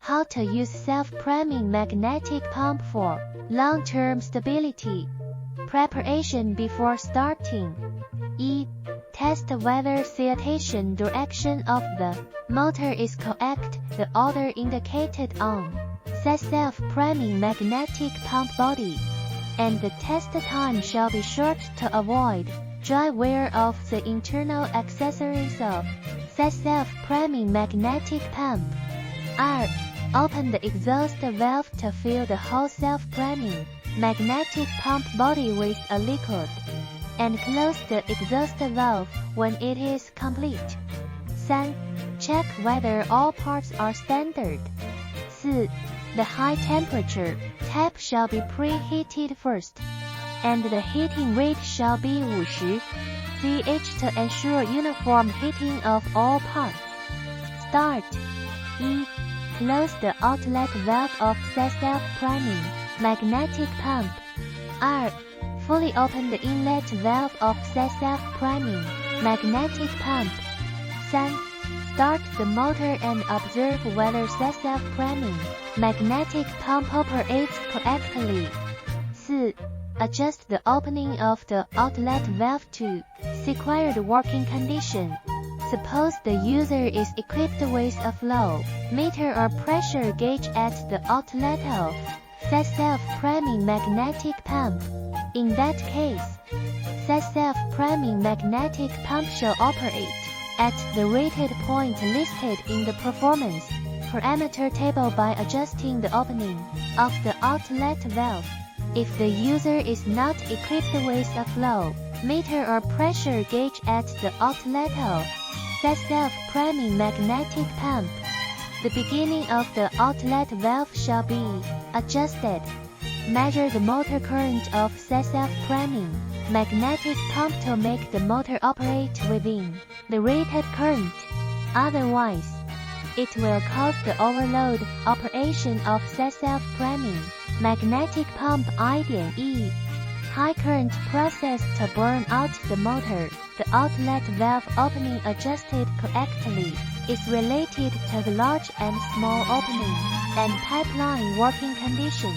How to use self-priming magnetic pump for long-term stability. Preparation before starting. 1. Test whether citation direction of the motor is correct. The order indicated on the self-priming magnetic pump body, and the test time shall be short to avoid dry wear of the internal accessories of the self-priming magnetic pump. 2. Open the exhaust valve to fill the whole self-priming magnetic pump body with a liquid, and close the exhaust valve when it is complete. 3. Check whether all parts are standard. 4. The high temperature tap shall be preheated first, and the heating rate shall be 50 ch to ensure uniform heating of all parts. Start. 1. Close the outlet valve of the self-priming magnetic pump. 2. Fully open the inlet valve of the self-priming magnetic pump. 3. Start the motor and observe whether the self-priming magnetic pump operates correctly. 4. Adjust the opening of the outlet valve to required working condition. Suppose the user is equipped with a flow meter or pressure gauge at the outlet of the self-priming magnetic pump. In that case, the self-priming magnetic pump shall operate at the rated point listed in the performance parameter table by adjusting the opening of the outlet valve. If the user is not equipped with a flow meter or pressure gauge at the outlet of the self-priming magnetic pump, the beginning of the outlet valve shall be adjusted. Measure the motor current of the self-priming magnetic pump to make the motor operate within the rated current. Otherwise, it will cause the overload operation of the self-priming magnetic pump. 1.1. High current process to burn out the motor. The outlet valve opening adjusted correctly is related to the large and small opening and pipeline working conditions.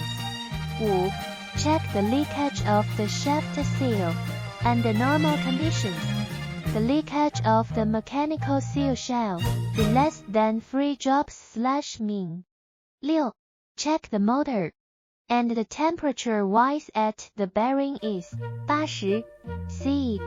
5. Check the leakage of the shaft seal. Under normal conditions, the leakage of the mechanical seal shall be less than 3 drops/min. 6. Check the motor, and the temperature-wise at the bearing is 80 C.